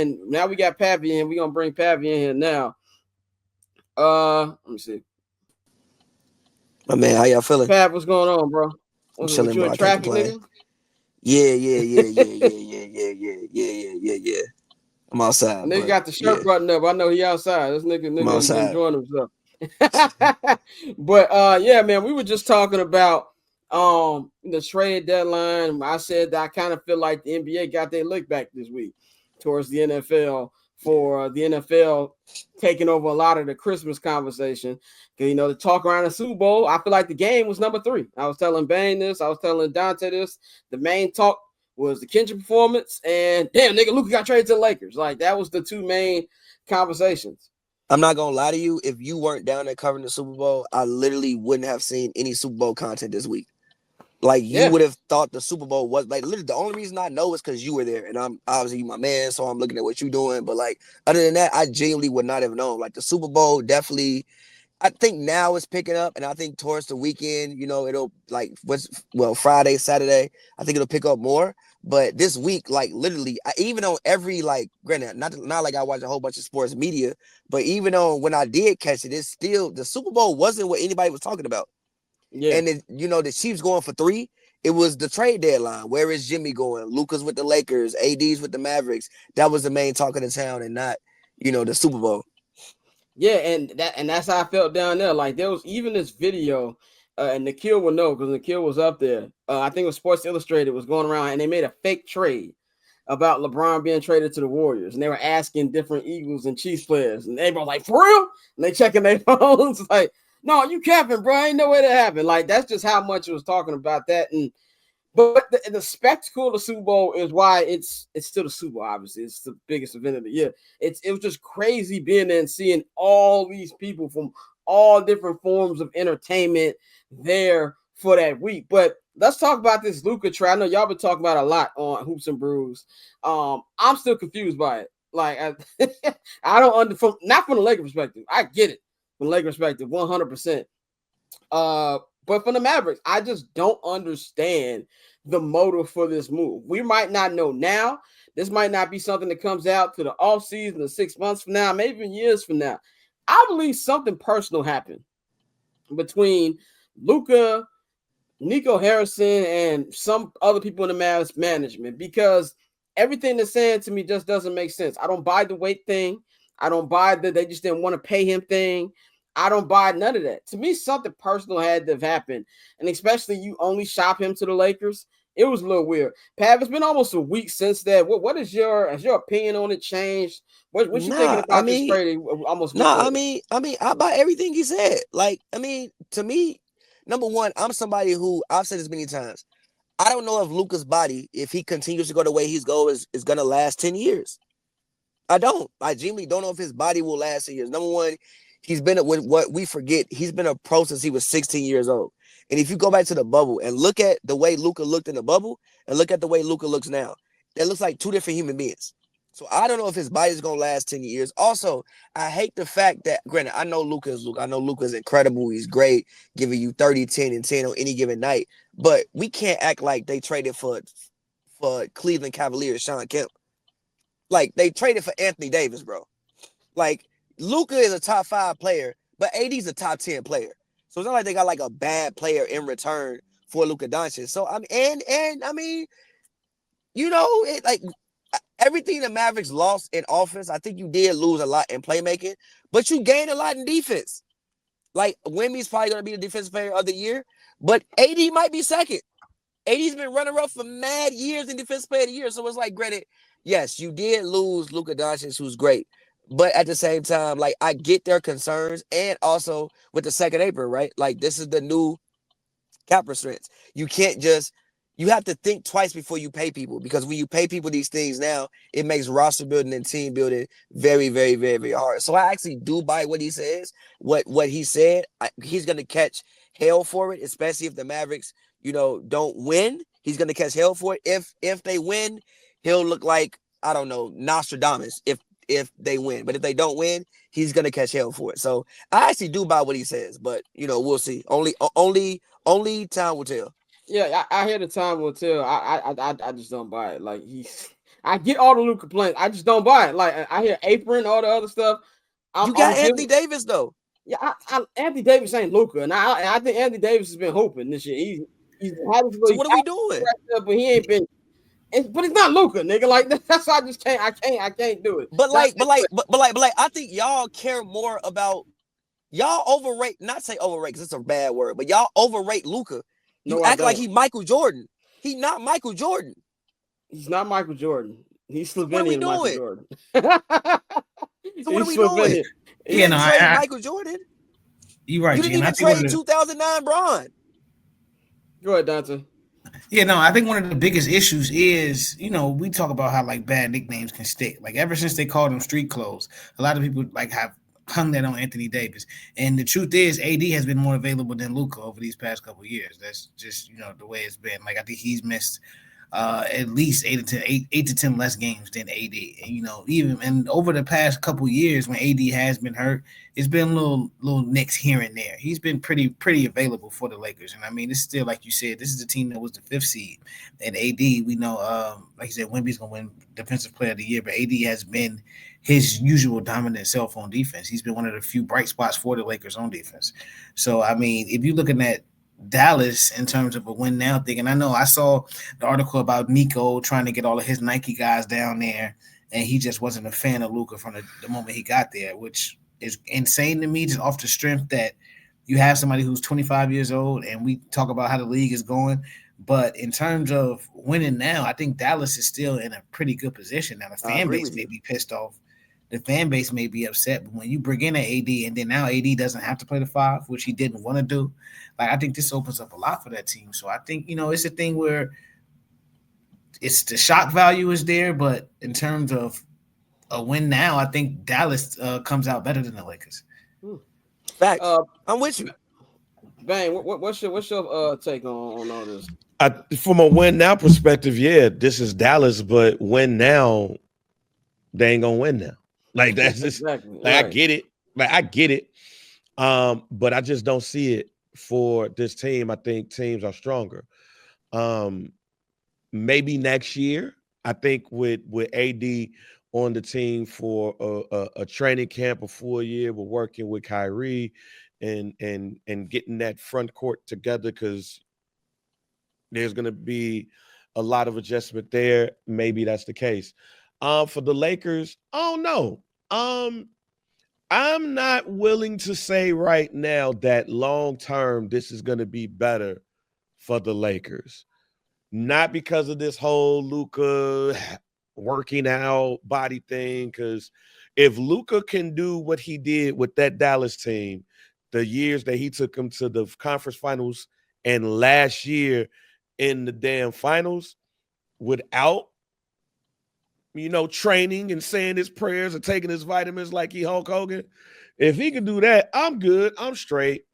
and now we got Pavy in. We're gonna bring Pavy in here now. Let me see. My man, how y'all feeling? Pav, what's going on, bro? I'm What's chilling, you bro. in I can't traffic, complain. nigga? Yeah. I'm outside, Nigga but got the yeah, shirt button up. I know he outside. This I'm nigga outside. enjoying himself. But yeah, man, we were just talking about the trade deadline. I said that I kind of feel like the NBA got their look back this week towards the NFL for the NFL taking over a lot of the Christmas conversation. Because the talk around the Super Bowl, I feel like the game was number 3. I was telling Bane this, I was telling Dante this. The main talk was the Kendrick performance, and damn, nigga, Luka got traded to the Lakers. Like, that was the 2 main conversations. I'm not gonna lie to you. If you weren't down there covering the Super Bowl, I literally wouldn't have seen any Super Bowl content this week. Like, you would have thought the Super Bowl was like literally the only reason I know is because you were there, and I'm obviously my man, so I'm looking at what you're doing. But like, other than that, I genuinely would not have known. Like, the Super Bowl definitely. I think now it's picking up, and I think towards the weekend, it'll like Friday, Saturday. I think it'll pick up more. But this week, like literally, even on every like, granted, not like I watch a whole bunch of sports media, but even on when I did catch it, it's still the Super Bowl wasn't what anybody was talking about. Yeah. And the Chiefs going for 3. It was the trade deadline. Where is Jimmy going? Luka's with the Lakers, AD's with the Mavericks. That was the main talk of the town, and not the Super Bowl. Yeah, and that's how I felt down there. Like, there was even this video, and Nikhil will know because Nikhil was up there. I think it was Sports Illustrated was going around, and they made a fake trade about LeBron being traded to the Warriors, and they were asking different Eagles and Chiefs players, and they were like, "For real?" And they checking their phones, like, "No, you capping, bro. Ain't no way that happened." Like, that's just how much it was talking about that. But the spectacle of the Super Bowl is why it's still the Super Bowl. Obviously, it's the biggest event of the year. It was just crazy being there and seeing all these people from all different forms of entertainment there for that week. But let's talk about this Luka trade. I know y'all been talking about a lot on Hoops and Brews. I'm still confused by it. Like, I don't not from the Lakers perspective. I get it from the Lakers perspective, 100%. But from the Mavericks, I just don't understand the motive for this move. We might not know now. This might not be something that comes out to the offseason or 6 months from now, maybe even years from now. I believe something personal happened between Luka, Nico Harrison, and some other people in the Mavs management, because everything they're saying to me just doesn't make sense. I don't buy the weight thing. I don't buy that they just didn't want to pay him thing. I don't buy none of that. To me, something personal had to have happened. And especially you only shop him to the Lakers. It was a little weird. Pav, it's been almost a week since that. What has your opinion on it changed? What you thinking about this trade almost a week later? I buy everything he said. Like, to me, number one, I'm somebody who, I've said this many times, I don't know if Luka's body, if he continues to go the way he's going, is going to last 10 years. I genuinely don't know if his body will last 10 years. Number one, he's been with what we forget. He's been a pro since he was 16 years old. And if you go back to the bubble and look at the way Luka looked in the bubble and look at the way Luka looks now, that looks like 2 different human beings. So I don't know if his body's going to last 10 years. Also, I hate the fact that, granted, I know Luka is Luka. I know Luka is incredible. He's great, giving you 30, 10, and 10 on any given night. But we can't act like they traded for Cleveland Cavaliers, Sean Kemp. Like, they traded for Anthony Davis, bro. Like, Luka is a top 5 player, but AD's a top 10 player. So it's not like they got like a bad player in return for Luka Doncic. So like everything the Mavericks lost in offense, I think you did lose a lot in playmaking, but you gained a lot in defense. Like, Wemby's probably going to be the defensive player of the year, but AD might be second. AD's been running up for mad years in defensive player of the year. So it's like, granted, yes, you did lose Luka Doncic, who's great. But at the same time, like, I get their concerns, and also with the second apron, right? Like, this is the new cap restraints. You have to think twice before you pay people, because when you pay people these things now, it makes roster building and team building very, very, very, very hard. So I actually do buy what he says, what he said. He's going to catch hell for it, especially if the Mavericks, don't win. He's going to catch hell for it. If they win, he'll look like, I don't know, Nostradamus if they win. But if they don't win, he's going to catch hell for it. So I actually do buy what he says, but, we'll see. Only time will tell. Yeah, I hear the time will tell. I just don't buy it. Like, I get all the Luka complaints. I just don't buy it. Like I hear apron, all the other stuff. You got Anthony Davis though. Yeah, Anthony Davis ain't Luka, and I think Anthony Davis has been hooping this year. He's had his So what are we doing? but he ain't been. But it's not Luka, nigga. Like that's why I just can't. I can't do it. But I think y'all care more about y'all overrate. Not say overrate because it's a bad word, but y'all overrate Luka. You act like he Michael Jordan. He not Michael Jordan. He's not Michael Jordan. He's Slovenian Michael Jordan. So what are we doing? You didn't trade Michael Jordan. You're right. You didn't even trade 2009 Bron. Go ahead, Dante. Yeah, no, I think one of the biggest issues is, we talk about how like bad nicknames can stick. Like ever since they called him street clothes, a lot of people like have hung that on Anthony Davis. And the truth is, AD has been more available than Luka over these past couple of years. That's just, the way it's been. Like I think he's missed at least 8 to 10 less games than AD. And, even over the past couple of years when AD has been hurt, it's been little nicks here and there. He's been pretty available for the Lakers. And I mean, it's still, like you said, this is a team that was the 5th seed. And AD, we know, like you said, Wemby's going to win Defensive Player of the Year, but AD has been his usual dominant self on defense. He's been one of the few bright spots for the Lakers on defense. So, I mean, if you're looking at Dallas in terms of a win now thing, and I know I saw the article about Nico trying to get all of his Nike guys down there, and he just wasn't a fan of Luka from the moment he got there, which is insane to me, just off the strength that you have somebody who's 25 years old, and we talk about how the league is going. But in terms of winning now, I think Dallas is still in a pretty good position. Now, the fan base may be pissed off. The fan base may be upset, but when you bring in an AD and then now AD doesn't have to play the 5, which he didn't want to do, like I think this opens up a lot for that team. So I think, it's a thing where it's the shock value is there, but in terms of a win now, I think Dallas comes out better than the Lakers. Facts. I'm with you. Bang, what's your take on all this? From a win now perspective, yeah, this is Dallas, but win now, they ain't gonna win now. Like that's just exactly like right. I get it. Like I get it. But I just don't see it for this team. I think teams are stronger. Maybe next year. I think with AD on the team for a training camp, a full year, we're working with Kyrie and getting that front court together because there's gonna be a lot of adjustment there. Maybe that's the case. For the Lakers, oh no. I'm not willing to say right now that long term this is going to be better for the Lakers. Not because of this whole Luka working out body thing, because if Luka can do what he did with that Dallas team, the years that he took them to the conference finals and last year in the damn finals without training and saying his prayers and taking his vitamins like he Hulk Hogan. If he can do that, I'm good. I'm straight.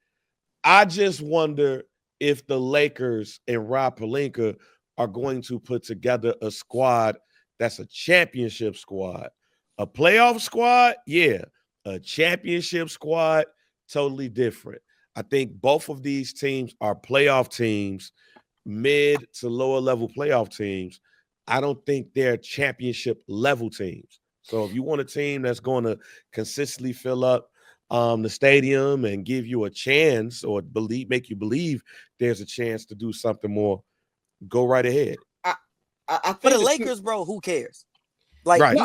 I just wonder if the Lakers and Rob Pelinka are going to put together a squad that's a championship squad. A playoff squad, yeah. A championship squad, totally different. I think both of these teams are playoff teams, mid to lower level playoff teams. I don't think they're championship level teams. So if you want a team that's going to consistently fill up the stadium and give you a chance or make you believe there's a chance to do something more, go right ahead. I For the Lakers, bro, who cares? Like right.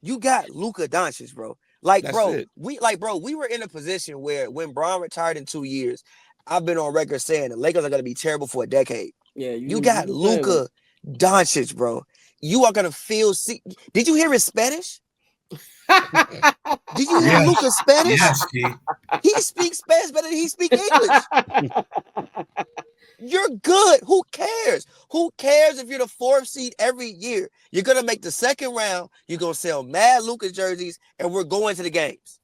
you got Luka Doncic, bro. Like, that's bro, it. We were in a position where when Bron retired in 2 years, I've been on record saying the Lakers are going to be terrible for a decade. Yeah, you got Luka Doncic, bro. You are gonna feel sick. Did you hear his Spanish? Did you hear Luka's Spanish? Yes, he speaks Spanish better than he speaks English. You're good. Who cares? Who cares if you're the 4th seed every year? You're gonna make the 2nd round. You're gonna sell mad Luka jerseys, and we're going to the games.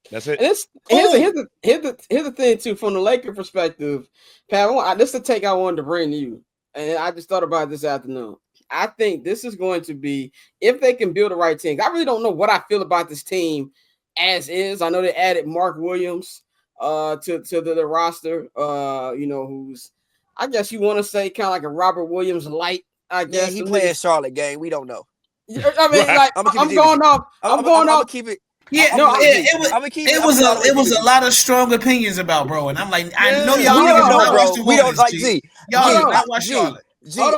That's it. Here's the thing too, from the Laker perspective, Pat. This is the take I wanted to bring to you. And I just thought about it this afternoon. I think this is going to be, if they can build the right team. I really don't know what I feel about this team as is. I know they added Mark Williams to the roster, who's, I guess you want to say kind of like a Robert Williams light. I Yeah, guess he playing Charlotte game. We don't know. I mean, Right. like I'm going off. I'm going gonna off. keep it. Yeah, No, it was a lot of strong opinions about bro, and I'm like, I know Yeah, y'all We niggas don't do know, not watch bro. the We don't Hornets, like G. G. Y'all do not watch G. Charlotte.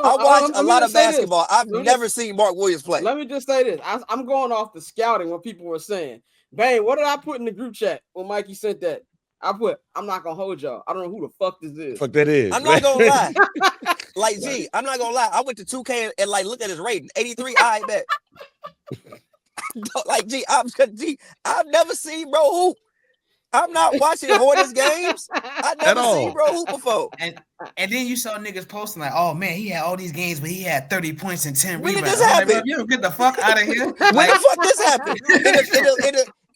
I watch a lot of basketball. I've Let me never seen Mark Williams play. Let me just say this. I'm going off the scouting, what people were saying. Bang, what did I put in the group chat when Mikey said that? I put, I'm not gonna hold y'all. I don't know who the fuck this is. Fuck that is. I'm not gonna lie. Like, G, I'm not gonna lie. I went to 2K and like look at his rating. 83, I bet. Like, I've never seen bro hoop. I'm not watching Hornets games. I never seen bro hoop before. And then you saw niggas posting like, oh man, he had all these games, but he had 30 points and 10 When did rebounds. this I'm happen? like, you don't get the fuck out of here. When the fuck this happened?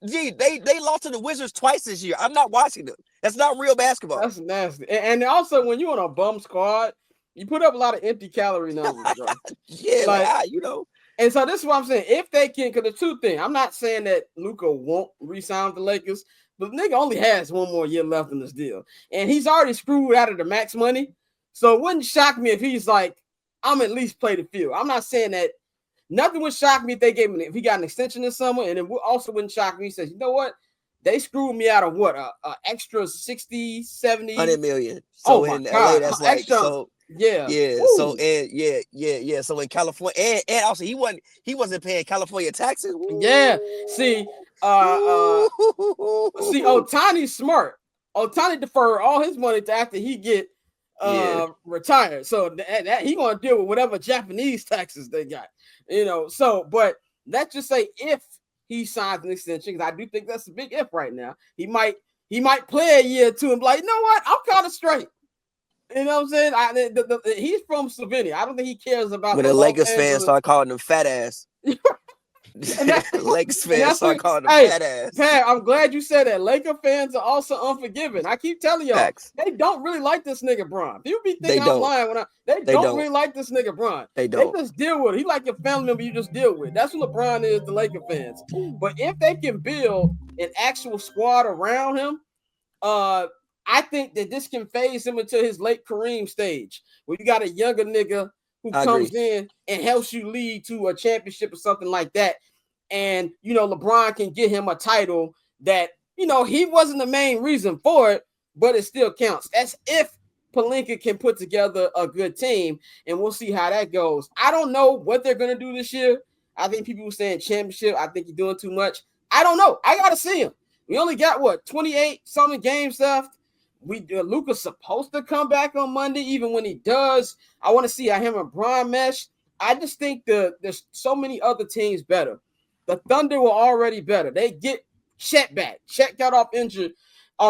G, they lost to the Wizards twice this year. I'm not watching them. That's not real basketball. That's nasty. And also, when you're on a bum squad, you put up a lot of empty calorie numbers, bro. Yeah, like, And so this is what I'm saying. If they can, because the two things, I'm not saying that Luka won't re-sign with the Lakers, but the nigga only has one more year left in this deal. And he's already screwed out of the max money. So it wouldn't shock me if he's like, I'm at least play the field. I'm not saying that. Nothing would shock me if they gave him, if he got an extension this summer, and it also wouldn't shock me. He says, you know what? They screwed me out of what? Extra 60, 70. 100 million. So in LA, that's like, extra, so. Yeah. Ooh. So and so in California, and also he wasn't paying California taxes. Ooh. Yeah. See, Ohtani's smart. Ohtani deferred all his money to after he get retired. So that he gonna deal with whatever Japanese taxes they got. So but let's just say if he signs an extension, because I do think that's a big if right now. He might play a year or two and be like, you know what? I'm kind of straight. You know what I'm saying? He's from Slovenia. I don't think he cares about when the Lakers fans start calling him fat ass. Lakers fans start calling him fat ass. Pat, I'm glad you said that. Laker fans are also unforgiving. I keep telling y'all, they don't really like this nigga Bron. People be thinking I'm lying when they don't really like this nigga Bron. They just deal with it. He like your family member you just deal with. That's what LeBron is to Laker fans. But if they can build an actual squad around him, I think that this can phase him into his late Kareem stage, where you got a younger nigga who comes in and helps you lead to a championship or something like that. And, LeBron can get him a title that, he wasn't the main reason for it, but it still counts. That's if Pelinka can put together a good team, and we'll see how that goes. I don't know what they're going to do this year. I think people were saying championship. I think he's doing too much. I don't know. I got to see him. We only got, 28 something games left. Luka's supposed to come back on Monday. Even when he does, I want to see how him and Bron mesh. I just think there's so many other teams better. The Thunder were already better. They get Chet back. Chet got off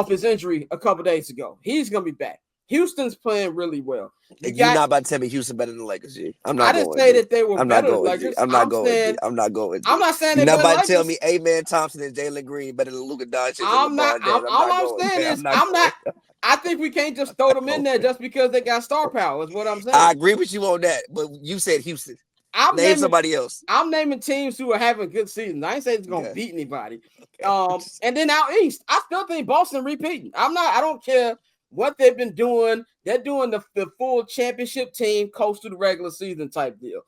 his injury a couple days ago. He's gonna be back. Houston's playing really well. You're not about to tell me Houston better than the Lakers, G. I'm not. I didn't say that they were better than Lakers. I'm not going. I'm not saying you're not about to tell me Amen Thompson and Jalen Green better than Luka Doncic. All I'm saying is I'm not. I think we can't just throw them in there just because they got star power. Is what I'm saying. I agree with you on that, but you said Houston. Name somebody else. I'm naming teams who are having good seasons. I ain't saying it's gonna beat anybody. And then out east, I still think Boston repeating. I don't care what they've been doing. They're doing the full championship team coast through the regular season type deal.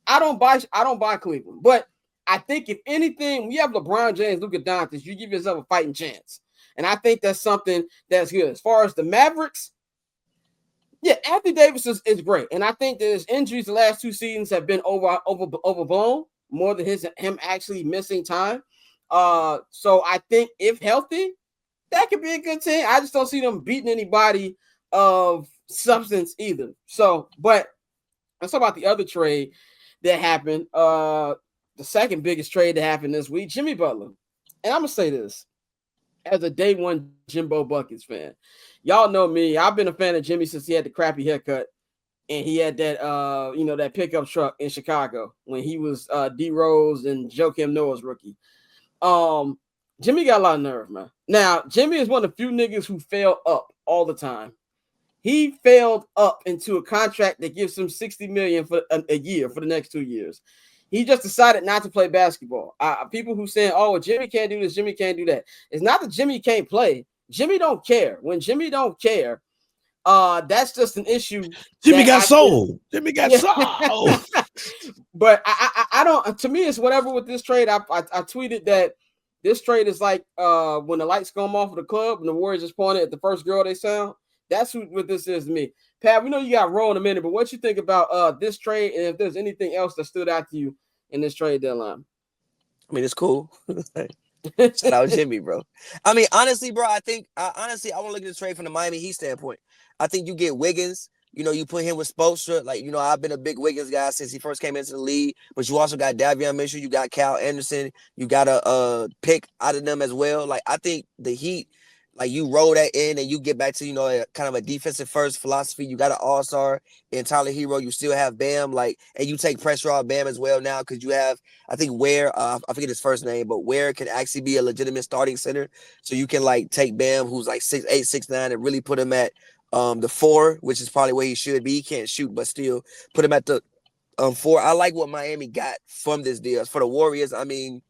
I don't buy Cleveland, but I think if anything, we have LeBron James, Luka Doncic, you give yourself a fighting chance. And I think that's something that's good. As far as the Mavericks, yeah, Anthony Davis is great. And I think that his injuries the last two seasons have been overblown more than him actually missing time. So I think if healthy, that could be a good team. I just don't see them beating anybody of substance either. So, but let's talk about the other trade that happened. The second biggest trade that happened this week, Jimmy Butler. And I'm going to say this. As a day one Jimbo Buckets fan, y'all know me. I've been a fan of Jimmy since he had the crappy haircut and he had that that pickup truck in Chicago when he was D Rose and Joakim Noah's rookie. Jimmy got a lot of nerve, man. Now, Jimmy is one of the few niggas who fail up all the time. He failed up into a contract that gives him $60 million for a year for the next 2 years. He just decided not to play basketball. People who saying, "Oh, Jimmy can't do this, Jimmy can't do that." It's not that Jimmy can't play. Jimmy don't care. When Jimmy don't care, That's just an issue. Jimmy got sold. Jimmy got sold. But I don't. To me, it's whatever with this trade. I tweeted that this trade is like when the lights come off of the club and the Warriors just pointed at the first girl they sound. That's what this is to me. Pat, we know you got roll in a minute, but what you think about this trade, and if there's anything else that stood out to you in this trade deadline? I mean, it's cool. Shout out Jimmy, bro. I mean, honestly, bro, I want to look at this trade from the Miami Heat standpoint. I think you get Wiggins. You know, you put him with Spoelstra. Like, you know, I've been a big Wiggins guy since he first came into the league. But you also got Davion Mitchell. You got Kyle Anderson. You got a pick out of them as well. Like, I think the Heat, like, you roll that in and you get back to, you know, kind of a defensive first philosophy. You got an all-star in Tyler Hero. You still have Bam, like, and you take pressure off Bam as well now because you have, I think, Ware, I forget his first name, but Ware can actually be a legitimate starting center. So you can, like, take Bam, who's like 6'8", 6'9", and really put him at the 4, which is probably where he should be. He can't shoot, but still put him at the 4. I like what Miami got from this deal. For the Warriors, I mean,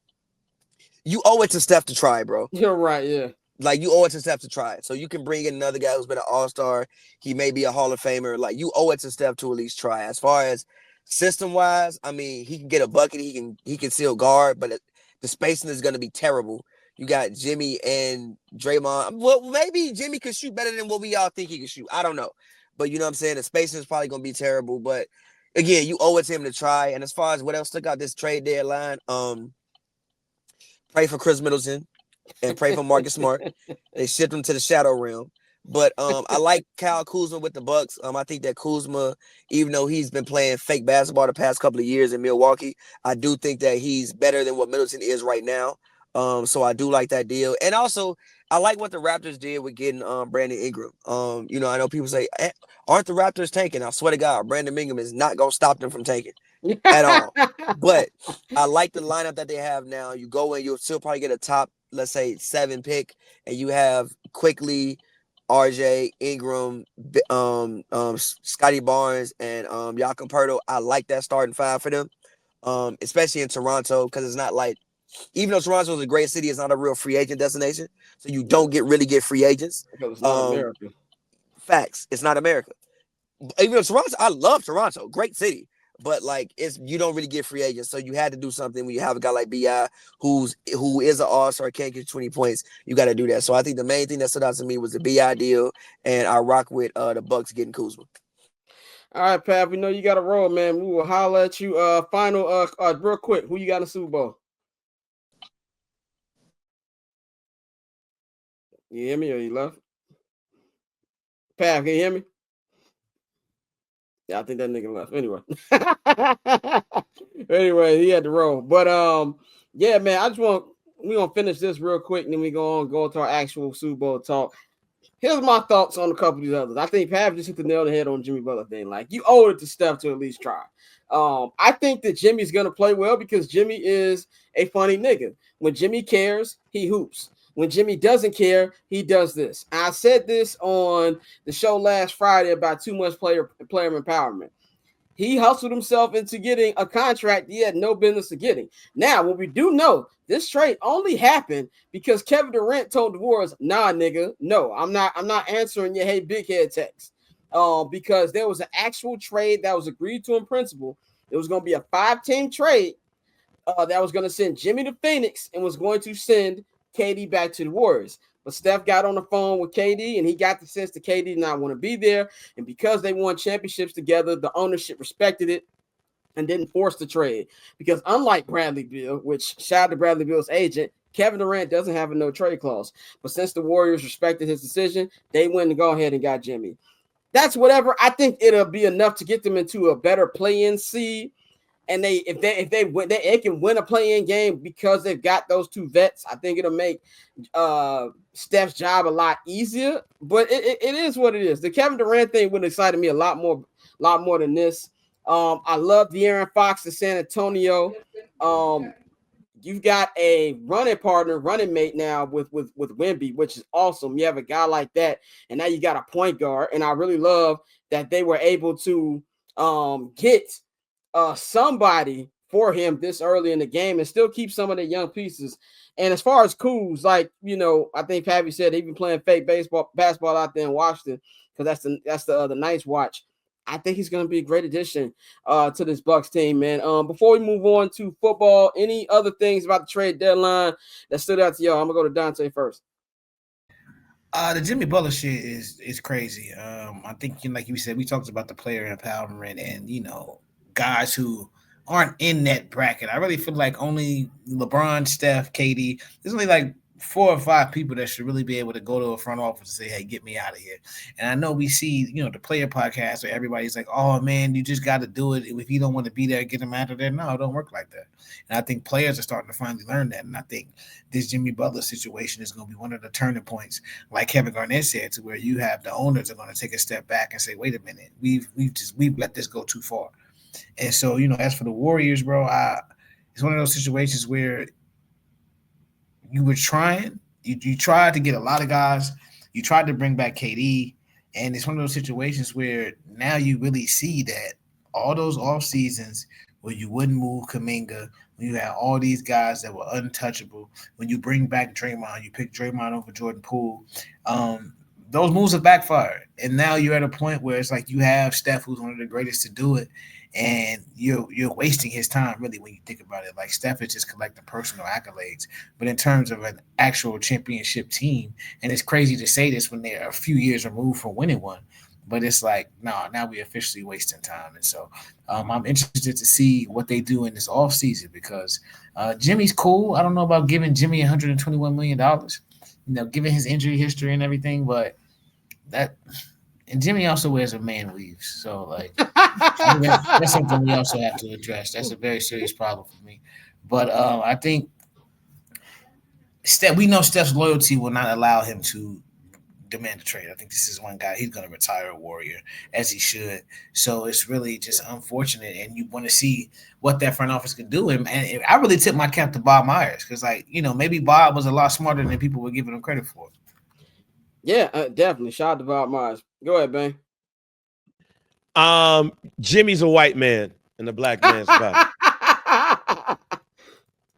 you owe it to Steph to try, bro. You're right, yeah. Like, you owe it to Steph to try it. So you can bring in another guy who's been an all-star. He may be a Hall of Famer. Like, you owe it to Steph to at least try. As far as system-wise, I mean, he can get a bucket. He can still guard, but the spacing is going to be terrible. You got Jimmy and Draymond. Well, maybe Jimmy could shoot better than what we all think he can shoot. I don't know. But you know what I'm saying? The spacing is probably going to be terrible. But, again, you owe it to him to try. And as far as what else took out this trade deadline, pray for Chris Middleton. And pray for Marcus Smart. They shipped him to the shadow realm. But I like Kyle Kuzma with the Bucks. I think that Kuzma, even though he's been playing fake basketball the past couple of years in Milwaukee, I do think that he's better than what Middleton is right now. So I do like that deal. And also, I like what the Raptors did with getting Brandon Ingram. You know, I know people say, aren't the Raptors tanking? I swear to God, Brandon Ingram is not going to stop them from tanking at all. But I like the lineup that they have now. You go in, you'll still probably get a top, let's say, 7 pick, and you have Quickly, RJ, Ingram, Scotty Barnes, and Jakob Poeltl. I like that starting 5 for them, especially in Toronto, because it's not like, even though Toronto is a great city, it's not a real free agent destination, so you don't really get free agents. Because it's not America. Facts. It's not America. Even though Toronto, I love Toronto, great city. But like you don't really get free agents, so you had to do something when you have a guy like Bi who is an all-star, can't get 20 points. You got to do that. So I think the main thing that stood out to me was the Bi deal, and I rock with the Bucks getting Kuzma. All right, Pat. We know you got a roll, man. We will holler at you. Final, real quick. Who you got in the Super Bowl? You hear me or you left? Pat, can you hear me? Yeah, I think that nigga left. Anyway, he had to roll. But yeah, man, we're gonna finish this real quick, and then we go into our actual Super Bowl talk. Here's my thoughts on a couple of these others. I think Pav just hit the nail on the head on Jimmy Butler thing. Like, you owe it to Steph to at least try. I think that Jimmy's gonna play well because Jimmy is a funny nigga. When Jimmy cares, he hoops. When Jimmy doesn't care, he does this. I said this on the show last Friday about too much player empowerment. He hustled himself into getting a contract he had no business of getting. Now, what we do know, this trade only happened because Kevin Durant told the Warriors, nah, nigga, no, I'm not answering your hey big head text. Because there was an actual trade that was agreed to in principle. It was going to be a 5-team trade that was going to send Jimmy to Phoenix and was going to send KD back to the Warriors. But Steph got on the phone with KD, and he got the sense that KD did not want to be there. And because they won championships together, the ownership respected it and didn't force the trade. Because unlike Bradley Beal, which shout out to Bradley Beal's agent, Kevin Durant doesn't have a no trade clause. But since the Warriors respected his decision, they went and go ahead and got Jimmy. That's whatever. I think it'll be enough to get them into a better play-in seed. And if they can win a play-in game because they've got those 2 vets, I think it'll make Steph's job a lot easier. But it is what it is. The Kevin Durant thing would have excited me a lot more than this. I love De'Aaron Fox in San Antonio. You've got a running mate now with Wemby, which is awesome. You have a guy like that, and now you got a point guard. And I really love that they were able to get somebody for him this early in the game and still keep some of the young pieces. And as far as Kuz, like, you know, I think Pavy said he's been playing fake basketball out there in Washington. because that's the Knights watch. I think he's going to be a great addition to this Bucks team, man. Before we move on to football, any other things about the trade deadline that stood out to y'all? I'm gonna go to Dante first. The Jimmy Butler shit is crazy. I think, like you said, we talked about the player empowerment and guys who aren't in that bracket. I really feel like only LeBron, Steph, KD. There's only like 4 or 5 people that should really be able to go to a front office and say, "Hey, get me out of here." And I know we see, the player podcast where everybody's like, "Oh man, you just got to do it. If you don't want to be there, get them out of there." No, it don't work like that. And I think players are starting to finally learn that. And I think this Jimmy Butler situation is going to be one of the turning points, like Kevin Garnett said, to where you have the owners are going to take a step back and say, "Wait a minute, we've let this go too far." And so, as for the Warriors, bro, it's one of those situations where you were trying, you tried to get a lot of guys, you tried to bring back KD, and it's one of those situations where now you really see that all those off seasons where you wouldn't move Kuminga, when you had all these guys that were untouchable, when you bring back Draymond, you pick Draymond over Jordan Poole, those moves have backfired. And now you're at a point where it's like you have Steph, who's one of the greatest to do it, and you're wasting his time, really, when you think about it. Like, Steph is just collecting personal accolades. But in terms of an actual championship team, and it's crazy to say this when they're a few years removed from winning one, but it's like, no, now we're officially wasting time. And so I'm interested to see what they do in this offseason because Jimmy's cool. I don't know about giving Jimmy $121 million, given his injury history and everything, but and Jimmy also wears a man weave. So, like, that's something we also have to address. That's a very serious problem for me. But I think we know Steph's loyalty will not allow him to demand a trade. I think this is one guy, he's going to retire a Warrior, as he should. So it's really just unfortunate, and you want to see what that front office can do. And I really tip my cap to Bob Myers because, maybe Bob was a lot smarter than people were giving him credit for. Yeah, definitely. Shout out to Bob Myers. Go ahead, Bang. Jimmy's a white man in the black man's body.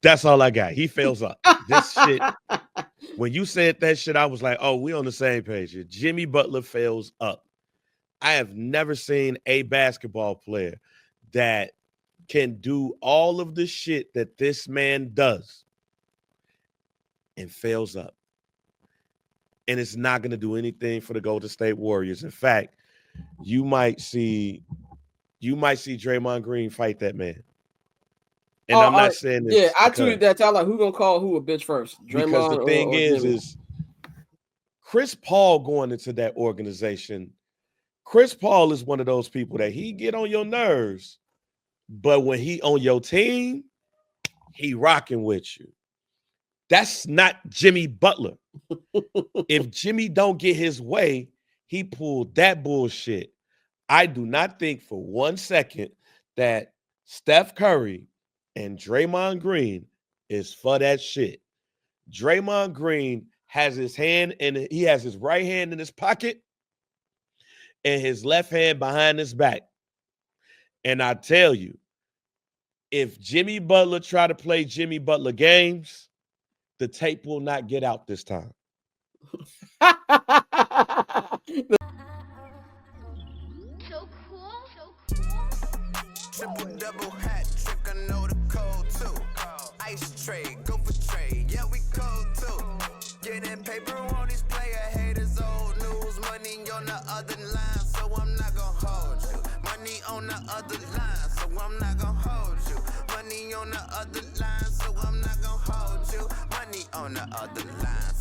That's all I got. He fails up. This shit. When you said that shit, I was like, oh, we on the same page here. Jimmy Butler fails up. I have never seen a basketball player that can do all of the shit that this man does and fails up. And it's not going to do anything for the Golden State Warriors. In fact, you might see Draymond Green fight that man. And I'm not saying this. Yeah, I tweeted that. I like, who gonna call who a bitch first? Draymond, because the thing or is Chris Paul going into that organization. Chris Paul is one of those people that he get on your nerves, but when he on your team, he rocking with you. That's not Jimmy Butler. If Jimmy don't get his way, he pulled that bullshit. I do not think for 1 second that Steph Curry and Draymond Green is for that shit. Draymond Green has his hand and he has his right hand in his pocket and his left hand behind his back. And I tell you, if Jimmy Butler try to play Jimmy Butler games, the tape will not get out this time. So cool. Triple double hat trick, I know the code too. Ice trade, go for trade, yeah we cold too. Getting paper on these player haters, old news. Money on the other line, so I'm not gonna hold you. Money on the other line, so I'm not gonna hold you. Money on the other line, so I'm not gonna hold you. Money on the other line,